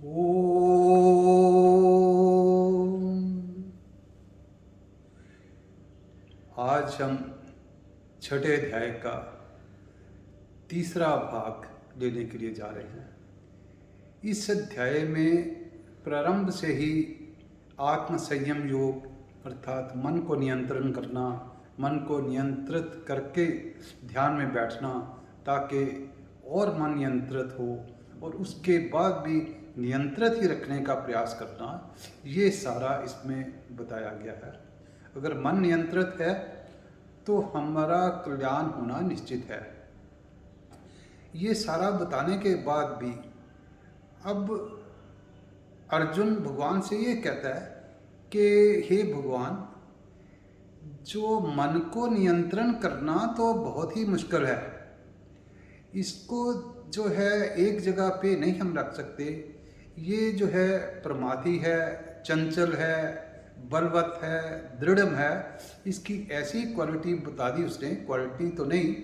ओम। आज हम छठे अध्याय का तीसरा भाग लेने के लिए जा रहे हैं। इस अध्याय में प्रारंभ से ही आत्म संयम योग अर्थात मन को नियंत्रण करना, मन को नियंत्रित करके ध्यान में बैठना ताकि और मन नियंत्रित हो और उसके बाद भी नियंत्रित ही रखने का प्रयास करना, ये सारा इसमें बताया गया है। अगर मन नियंत्रित है तो हमारा कल्याण होना निश्चित है। ये सारा बताने के बाद भी अब अर्जुन भगवान से ये कहता है कि हे भगवान, जो मन को नियंत्रण करना तो बहुत ही मुश्किल है। इसको जो है एक जगह पे नहीं हम रख सकते। ये जो है प्रमादी है, चंचल है, बलवत है, दृढ़ है। इसकी ऐसी क्वालिटी बता दी उसने, क्वालिटी तो नहीं,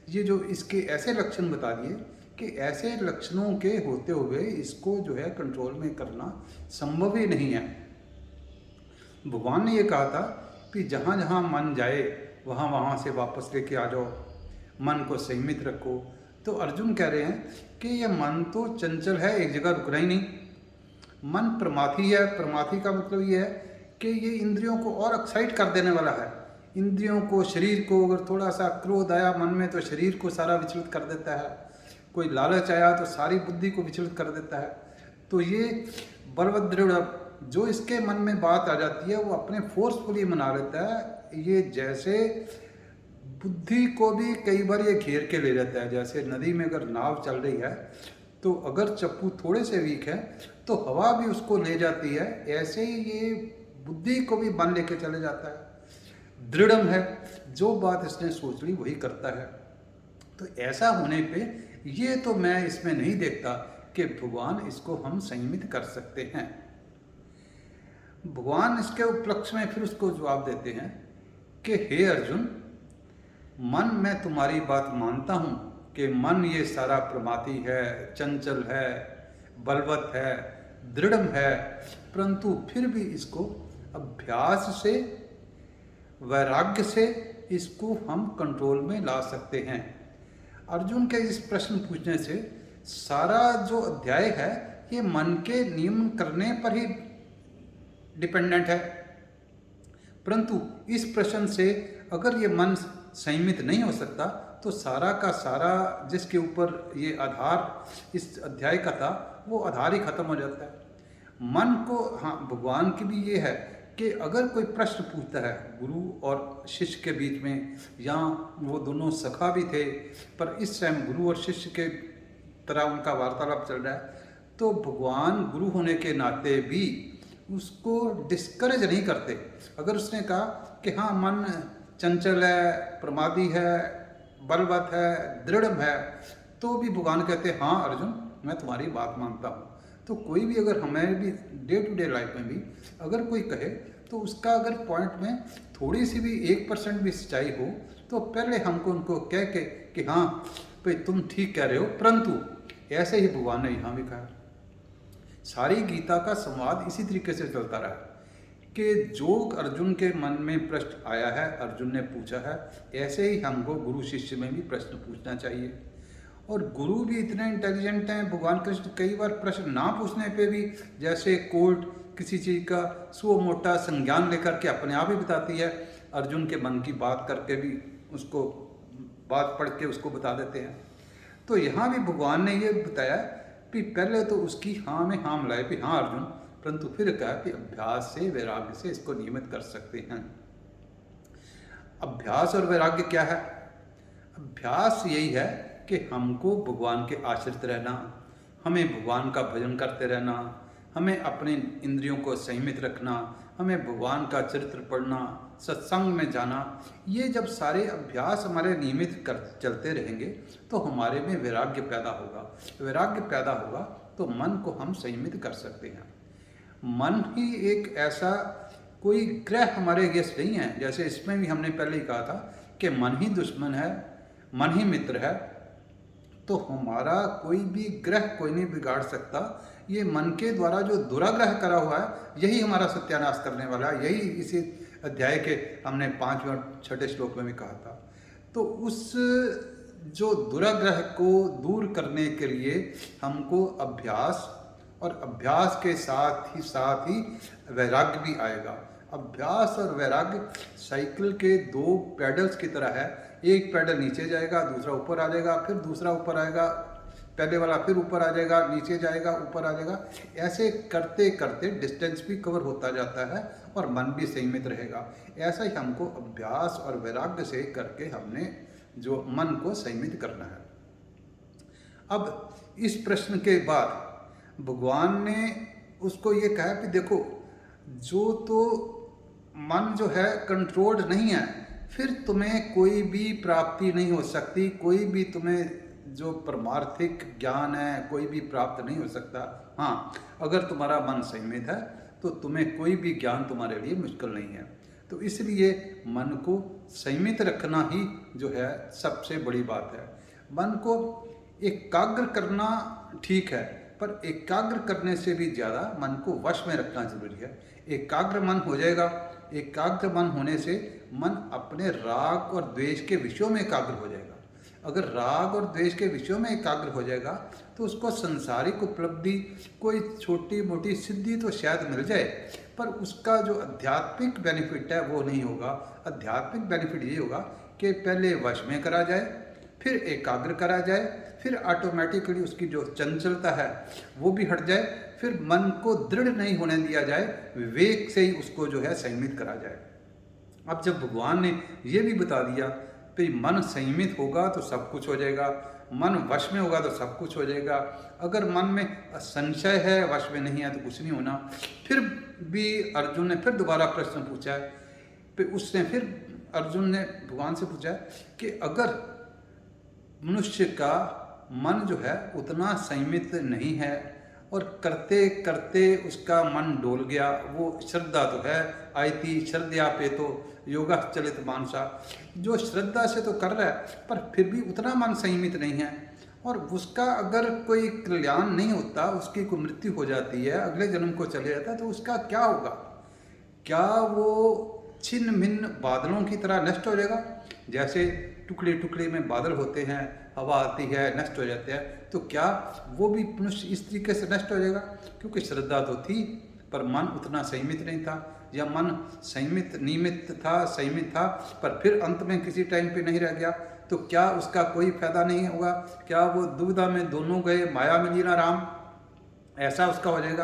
ये जो इसके ऐसे लक्षण बता दिए कि ऐसे लक्षणों के होते हुए इसको जो है कंट्रोल में करना संभव ही नहीं है। भगवान ने ये कहा था कि जहाँ जहाँ मन जाए वहाँ वहाँ से वापस लेके आ जाओ, मन को संयमित रखो। तो अर्जुन कह रहे हैं कि ये मन तो चंचल है, एक जगह रुकना ही नहीं। मन प्रमाथी है। प्रमाथी का मतलब ये है कि ये इंद्रियों को और एक्साइट कर देने वाला है। इंद्रियों को, शरीर को, अगर थोड़ा सा क्रोध आया मन में तो शरीर को सारा विचलित कर देता है। कोई लालच आया तो सारी बुद्धि को विचलित कर देता है। तो ये बलवत दृढ़ जो इसके मन में बात आ जाती है वो अपने फोर्सफुली मना लेता है। ये जैसे बुद्धि को भी कई बार ये घेर के ले जाता है। जैसे नदी में अगर नाव चल रही है तो अगर चप्पू थोड़े से वीक है तो हवा भी उसको ले जाती है, ऐसे ही ये बुद्धि को भी बन लेके चले जाता है। दृढ़म है, जो बात इसने सोच ली वही करता है। तो ऐसा होने पे ये तो मैं इसमें नहीं देखता कि भगवान इसको हम संयमित कर सकते हैं। भगवान इसके उपलक्ष्य में फिर उसको जवाब देते हैं कि हे अर्जुन, मन मैं तुम्हारी बात मानता हूँ कि मन ये सारा प्रमादी है, चंचल है, बलवत है, दृढ़ है, परंतु फिर भी इसको अभ्यास से, वैराग्य से इसको हम कंट्रोल में ला सकते हैं। अर्जुन के इस प्रश्न पूछने से सारा जो अध्याय है ये मन के नियमन करने पर ही डिपेंडेंट है। परंतु इस प्रश्न से अगर ये मन संयमित नहीं हो सकता तो सारा का सारा जिसके ऊपर ये आधार इस अध्याय का था वो आधार ही खत्म हो जाता है। मन को, हाँ, भगवान की भी ये है कि अगर कोई प्रश्न पूछता है गुरु और शिष्य के बीच में, या वो दोनों सखा भी थे पर इस टाइम गुरु और शिष्य के तरह उनका वार्तालाप चल रहा है, तो भगवान गुरु होने के नाते भी उसको डिस्करेज नहीं करते। अगर उसने कहा कि हाँ मन चंचल है, प्रमादी है, बलवत है, दृढ़ है, तो भी भगवान कहते हैं हाँ अर्जुन, मैं तुम्हारी बात मानता हूँ। तो कोई भी अगर हमें भी डे टू डे लाइफ में भी अगर कोई कहे तो उसका अगर पॉइंट में थोड़ी सी भी 1% भी सच्चाई हो तो पहले हमको उनको कह के कि हाँ भाई तुम ठीक कह रहे हो। परंतु ऐसे ही भगवान ने यहाँ भी कहा। सारी गीता का संवाद इसी तरीके से चलता रहा कि जो अर्जुन के मन में प्रश्न आया है, अर्जुन ने पूछा है, ऐसे ही हमको गुरु शिष्य में भी प्रश्न पूछना चाहिए। और गुरु भी इतने इंटेलिजेंट हैं, भगवान कृष्ण कई बार प्रश्न ना पूछने पे भी, जैसे कोर्ट किसी चीज़ का सो मोटा संज्ञान लेकर के अपने आप ही बताती है, अर्जुन के मन की बात करके भी उसको बात पढ़ के उसको बता देते हैं। तो यहाँ भी भगवान ने ये बताया कि पहले तो उसकी हाँ में हाँ मिलाए कि हाँ अर्जुन, परंतु फिर कहा कि अभ्यास से, वैराग्य से इसको नियमित कर सकते हैं। अभ्यास और वैराग्य क्या है? अभ्यास यही है कि हमको भगवान के आश्रित रहना, हमें भगवान का भजन करते रहना, हमें अपने इंद्रियों को संयमित रखना, हमें भगवान का चरित्र पढ़ना, सत्संग में जाना। ये जब सारे अभ्यास हमारे नियमित कर चलते रहेंगे तो हमारे में वैराग्य पैदा होगा। वैराग्य पैदा होगा तो मन को हम संयमित कर सकते हैं। मन ही एक ऐसा कोई ग्रह हमारे अगेंस्ट नहीं है। जैसे इसमें भी हमने पहले ही कहा था कि मन ही दुश्मन है, मन ही मित्र है। तो हमारा कोई भी ग्रह कोई नहीं बिगाड़ सकता। ये मन के द्वारा जो दुराग्रह करा हुआ है यही हमारा सत्यानाश करने वाला है। यही इसी अध्याय के हमने 5वें और 6ठे श्लोक में भी कहा था। तो उस जो दुराग्रह को दूर करने के लिए हमको अभ्यास, और अभ्यास के साथ ही वैराग्य भी आएगा। अभ्यास और वैराग्य साइकिल के दो पैडल्स की तरह है। एक पैडल नीचे जाएगा, दूसरा ऊपर आ जाएगा, फिर दूसरा ऊपर आएगा, पहले वाला फिर ऊपर आ जाएगा, नीचे जाएगा, ऊपर आ जाएगा। ऐसे करते करते डिस्टेंस भी कवर होता जाता है और मन भी संयमित रहेगा। ऐसा ही हमको अभ्यास और वैराग्य से करके हमने जो मन को संयमित करना है। अब इस प्रश्न के बाद भगवान ने उसको ये कहा कि देखो, जो तो मन जो है कंट्रोल्ड नहीं है, फिर तुम्हें कोई भी प्राप्ति नहीं हो सकती, कोई भी तुम्हें जो परमार्थिक ज्ञान है कोई भी प्राप्त नहीं हो सकता। हाँ, अगर तुम्हारा मन संयमित है तो तुम्हें कोई भी ज्ञान तुम्हारे लिए मुश्किल नहीं है। तो इसलिए मन को संयमित रखना ही जो है सबसे बड़ी बात है। मन को एकाग्र करना ठीक है, पर एकाग्र करने से भी ज़्यादा मन को वश में रखना जरूरी है। एकाग्र मन हो जाएगा, एकाग्र मन होने से मन अपने राग और द्वेष के विषयों में एकाग्र हो जाएगा। अगर राग और द्वेष के विषयों में एकाग्र हो जाएगा तो उसको संसारिक उपलब्धि, कोई छोटी मोटी सिद्धि तो शायद मिल जाए, पर उसका जो आध्यात्मिक बेनिफिट है वो नहीं होगा। आध्यात्मिक बेनिफिट ये होगा कि पहले वश में करा जाए, फिर एकाग्र करा जाए, फिर ऑटोमेटिकली उसकी जो चंचलता है वो भी हट जाए, फिर मन को दृढ़ नहीं होने दिया जाए, विवेक से ही उसको जो है संयमित करा जाए। अब जब भगवान ने ये भी बता दिया कि मन संयमित होगा तो सब कुछ हो जाएगा, मन वश में होगा तो सब कुछ हो जाएगा। अगर मन में संशय है, वश में नहीं है, तो कुछ नहीं होना। फिर भी अर्जुन ने फिर दोबारा प्रश्न पूछा है। अर्जुन ने भगवान से पूछा कि अगर मनुष्य का मन जो है उतना संयमित नहीं है और करते करते उसका मन डोल गया, वो श्रद्धा तो है, आयति श्रद्धा पे तो योगा चलित मानसा, जो श्रद्धा से तो कर रहा है पर फिर भी उतना मन संयमित नहीं है, और उसका अगर कोई कल्याण नहीं होता, उसकी कोई मृत्यु हो जाती है, अगले जन्म को चले जाता है, तो उसका क्या होगा? क्या वो छिन्न भिन्न बादलों की तरह नष्ट हो जाएगा? जैसे टुकड़े टुकड़े में बादल होते हैं, हवा आती है, नष्ट हो जाते हैं, तो क्या वो भी मनुष्य इस तरीके से नष्ट हो जाएगा? क्योंकि श्रद्धा तो थी पर मन उतना संयमित नहीं था, या मन संयमित था पर फिर अंत में किसी टाइम पे नहीं रह गया, तो क्या उसका कोई फायदा नहीं होगा? क्या वो दुविधा में दोनों गए, माया में जीना राम, ऐसा उसका हो जाएगा?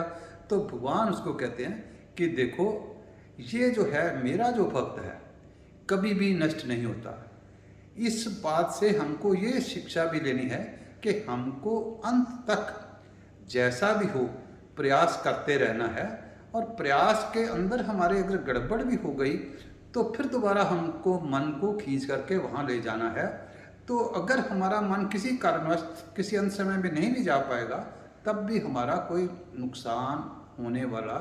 तो भगवान उसको कहते हैं कि देखो, ये जो है मेरा जो भक्त है कभी भी नष्ट नहीं होता। इस बात से हमको ये शिक्षा भी लेनी है कि हमको अंत तक जैसा भी हो प्रयास करते रहना है, और प्रयास के अंदर हमारे अगर गड़बड़ भी हो गई तो फिर दोबारा हमको मन को खींच करके वहाँ ले जाना है। तो अगर हमारा मन किसी कारणवश किसी अंत समय में नहीं भी जा पाएगा, तब भी हमारा कोई नुकसान होने वाला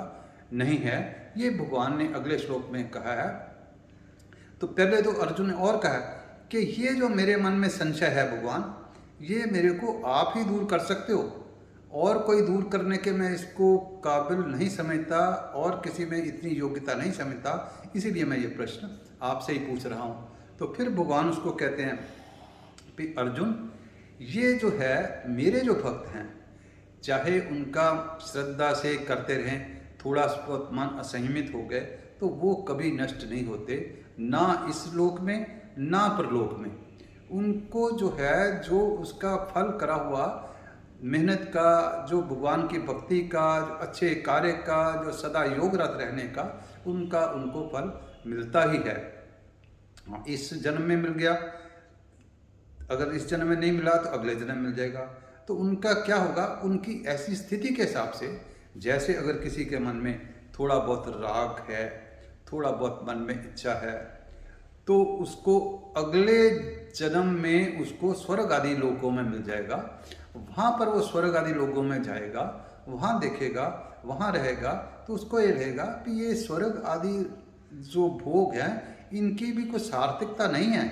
नहीं है। ये भगवान ने अगले श्लोक में कहा है। तो पहले तो अर्जुन ने और कहा कि ये जो मेरे मन में संशय है भगवान, ये मेरे को आप ही दूर कर सकते हो, और कोई दूर करने के मैं इसको काबिल नहीं समझता, और किसी में इतनी योग्यता नहीं समझता, इसीलिए मैं ये प्रश्न आपसे ही पूछ रहा हूँ। तो फिर भगवान उसको कहते हैं कि अर्जुन, ये जो है मेरे जो भक्त हैं, चाहे उनका श्रद्धा से करते रहें, थोड़ा बहुत मन असंयमित हो गए तो वो कभी नष्ट नहीं होते, ना इस लोक में ना परलोक में। उनको जो है, जो उसका फल करा हुआ मेहनत का, जो भगवान की भक्ति का, जो अच्छे कार्य का, जो सदा योगरत रहने का, उनका उनको फल मिलता ही है। इस जन्म में मिल गया, अगर इस जन्म में नहीं मिला तो अगले जन्म मिल जाएगा। तो उनका क्या होगा? उनकी ऐसी स्थिति के हिसाब से, जैसे अगर किसी के मन में थोड़ा बहुत राग है, थोड़ा बहुत मन में इच्छा है, तो उसको अगले जन्म में उसको स्वर्ग आदि लोकों में मिल जाएगा। वहाँ पर वो स्वर्ग आदि लोकों में जाएगा, वहाँ देखेगा, वहाँ रहेगा, तो उसको ये रहेगा कि ये स्वर्ग आदि जो भोग हैं, इनकी भी कोई सार्थकता नहीं है,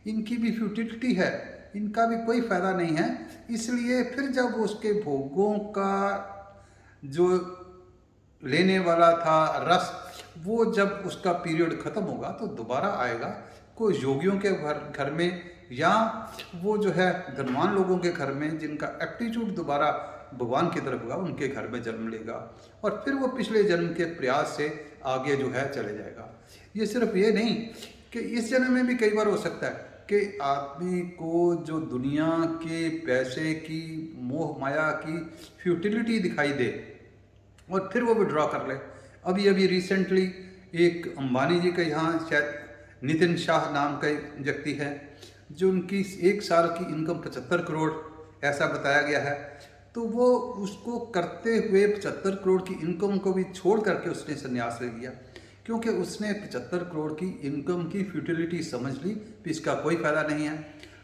इनकी भी फ्यूटिलिटी है। इनका भी कोई फायदा नहीं है। इसलिए फिर जब उसके भोगों का जो लेने वाला था रस, वो जब उसका पीरियड खत्म होगा तो दोबारा आएगा कोई योगियों के घर में, या वो जो है धनवान लोगों के घर में जिनका एप्टीट्यूड दोबारा भगवान की तरफ होगा, उनके घर में जन्म लेगा और फिर वो पिछले जन्म के प्रयास से आगे जो है चले जाएगा। ये सिर्फ ये नहीं कि इस जन्म में भी कई बार हो सकता है कि आदमी को जो दुनिया के पैसे की मोह माया की फ्यूटिलिटी दिखाई दे और फिर वो विड्रॉ कर ले। अभी रिसेंटली एक अंबानी जी के यहाँ शायद नितिन शाह नाम का एक व्यक्ति है, जो उनकी 1 साल की इनकम 75 करोड़ ऐसा बताया गया है। तो वो उसको करते हुए 75 करोड़ की इनकम को भी छोड़ करके उसने संन्यास ले लिया, क्योंकि उसने 75 करोड़ की इनकम की फ्यूटिलिटी समझ ली कि इसका कोई फायदा नहीं है।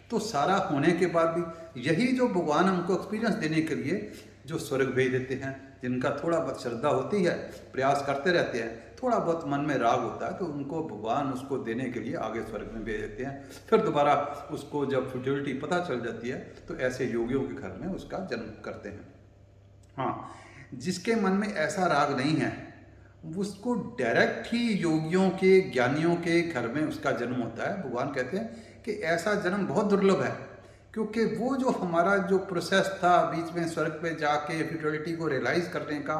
तो सारा होने के बाद भी यही जो भगवान हमको एक्सपीरियंस देने के लिए जो स्वर्ग भेज देते हैं, जिनका थोड़ा बहुत श्रद्धा होती है, प्रयास करते रहते हैं, थोड़ा बहुत मन में राग होता है, तो उनको भगवान उसको देने के लिए आगे स्वर्ग में भेज देते हैं। फिर दोबारा उसको जब फ्यूटिलिटी पता चल जाती है तो ऐसे योगियों के घर में उसका जन्म करते हैं। हाँ, जिसके मन में ऐसा राग नहीं है उसको डायरेक्ट ही योगियों के ज्ञानियों के घर में उसका जन्म होता है। भगवान कहते हैं कि ऐसा जन्म बहुत दुर्लभ है, क्योंकि वो जो हमारा जो प्रोसेस था बीच में स्वर्ग पे जाके फ्यूटिलिटी को रियलाइज करने का,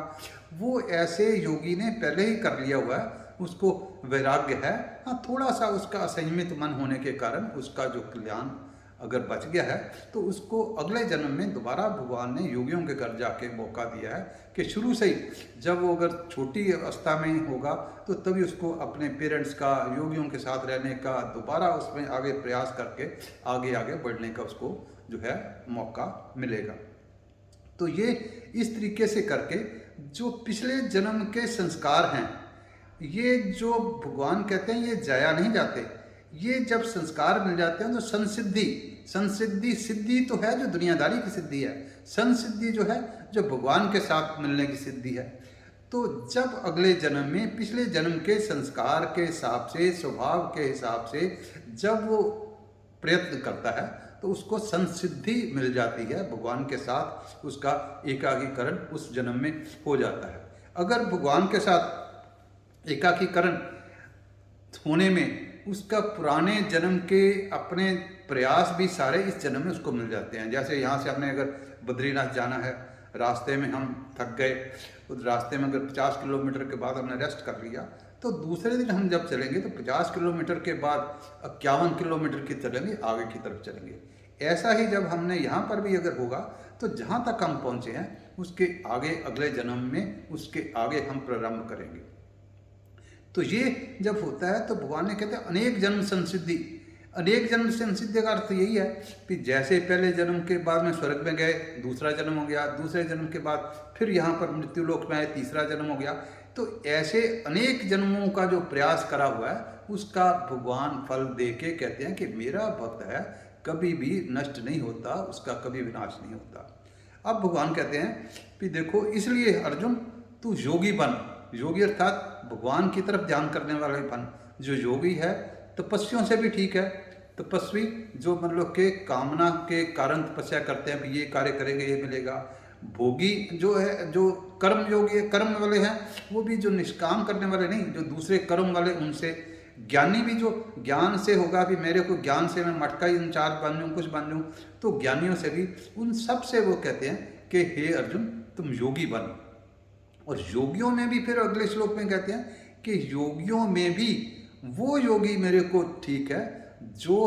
वो ऐसे योगी ने पहले ही कर लिया हुआ है, उसको वैराग्य है। हाँ, थोड़ा सा उसका असंयमित मन होने के कारण उसका जो कल्याण अगर बच गया है तो उसको अगले जन्म में दोबारा भगवान ने योगियों के घर जाके मौका दिया है कि शुरू से ही जब वो अगर छोटी अवस्था में होगा तो तभी उसको अपने पेरेंट्स का, योगियों के साथ रहने का, दोबारा उसमें आगे प्रयास करके आगे बढ़ने का उसको जो है मौका मिलेगा। तो ये इस तरीके से करके जो पिछले जन्म के संस्कार हैं, ये जो भगवान कहते हैं ये जाया नहीं जाते। ये जब संस्कार मिल जाते हैं तो संसिद्धि सिद्धि तो है जो दुनियादारी की सिद्धि है, संसिद्धि जो है जो भगवान के साथ मिलने की सिद्धि है। तो जब अगले जन्म में पिछले जन्म के संस्कार के हिसाब से, स्वभाव के हिसाब से जब वो प्रयत्न करता है तो उसको संसिद्धि मिल जाती है, भगवान के साथ उसका एकाकीकरण उस जन्म में हो जाता है। अगर भगवान के साथ एकाकीकरण होने में उसका पुराने जन्म के अपने प्रयास भी सारे इस जन्म में उसको मिल जाते हैं। जैसे यहाँ से हमने अगर बद्रीनाथ जाना है, रास्ते में हम थक गए, उस रास्ते में अगर 50 किलोमीटर के बाद हमने रेस्ट कर लिया, तो दूसरे दिन हम जब चलेंगे तो 50 किलोमीटर के बाद 51 किलोमीटर की चलेंगे, आगे की तरफ चलेंगे। ऐसा ही जब हमने यहाँ पर भी अगर होगा तो जहाँ तक हम पहुँचे हैं उसके आगे अगले जन्म में उसके आगे हम प्रारंभ करेंगे। तो ये जब होता है तो भगवान ने कहते हैं अनेक जन्म संसिद्धि। अनेक जन्म संसिद्धि का अर्थ यही है कि जैसे पहले जन्म के बाद में स्वर्ग में गए, दूसरा जन्म हो गया, दूसरे जन्म के बाद फिर यहाँ पर मृत्युलोक में आए, तीसरा जन्म हो गया। तो ऐसे अनेक जन्मों का जो प्रयास करा हुआ है उसका भगवान फल दे के कहते हैं कि मेरा भक्त है, कभी भी नष्ट नहीं होता, उसका कभी विनाश नहीं होता। अब भगवान कहते हैं कि देखो, इसलिए अर्जुन तू योगी बन। योगी अर्थात भगवान की तरफ ध्यान करने वाला बन। जो योगी है तपस्वियों से भी ठीक है, तपस्वी जो मतलब के कामना के कारण तपस्या करते हैं, ये कार्य करेंगे ये मिलेगा। भोगी जो है, जो कर्म योगी है, कर्म वाले हैं, वो भी जो निष्काम करने वाले नहीं, जो दूसरे कर्म वाले उनसे। ज्ञानी भी जो ज्ञान से होगा भी मेरे को ज्ञान से मैं मटका इंचार्ज बन लूँ, कुछ बन लूँ, तो ज्ञानियों से भी उन सब से वो कहते हैं कि हे अर्जुन तुम योगी बन। और योगियों में भी फिर अगले श्लोक में कहते हैं कि योगियों में भी वो योगी मेरे को ठीक है जो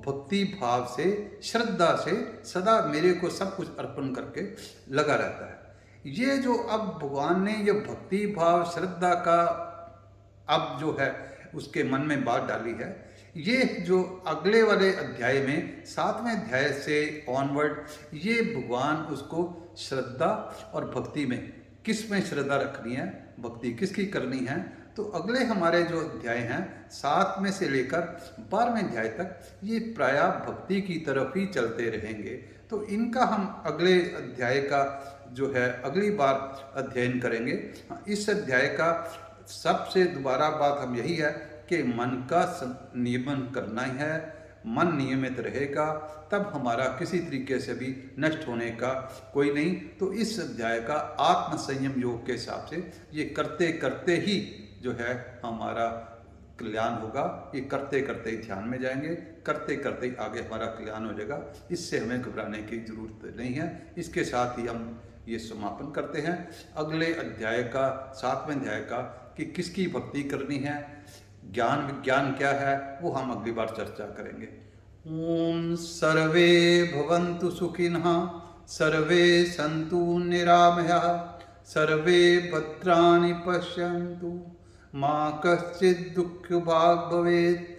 भक्ति भाव से, श्रद्धा से सदा मेरे को सब कुछ अर्पण करके लगा रहता है। ये जो अब भगवान ने ये भक्ति भाव श्रद्धा का अब जो है उसके मन में बात डाली है, ये जो अगले वाले अध्याय में 7वें अध्याय से ऑनवर्ड ये भगवान उसको श्रद्धा और भक्ति में किस में श्रद्धा रखनी है, भक्ति किसकी करनी है, तो अगले हमारे जो अध्याय हैं 7 में से लेकर 12वें अध्याय तक ये प्रायः भक्ति की तरफ ही चलते रहेंगे। तो इनका हम अगले अध्याय का जो है अगली बार अध्ययन करेंगे। इस अध्याय का सबसे दोबारा बात हम यही है कि मन का नियमन करना ही है, मन नियमित रहेगा, तब हमारा किसी तरीके से भी नष्ट होने का कोई नहीं। तो इस अध्याय का आत्म संयम योग के हिसाब से ये करते करते ही जो है हमारा कल्याण होगा। ये करते करते ही ध्यान में जाएंगे, करते करते ही आगे हमारा कल्याण हो जाएगा। इससे हमें घबराने की जरूरत नहीं है। इसके साथ ही हम ये समापन करते हैं। अगले अध्याय का 7वें अध्याय का कि किसकी भक्ति करनी है, ज्ञान विज्ञान क्या है, वो हम अगली बार चर्चा करेंगे। ओम सर्वे भवन्तु सुखिनः, सर्वे सन्तु निरामयाः, सर्वे भद्राणि पश्यन्तु, मा कश्चित् दुःखभाग् भवेत्।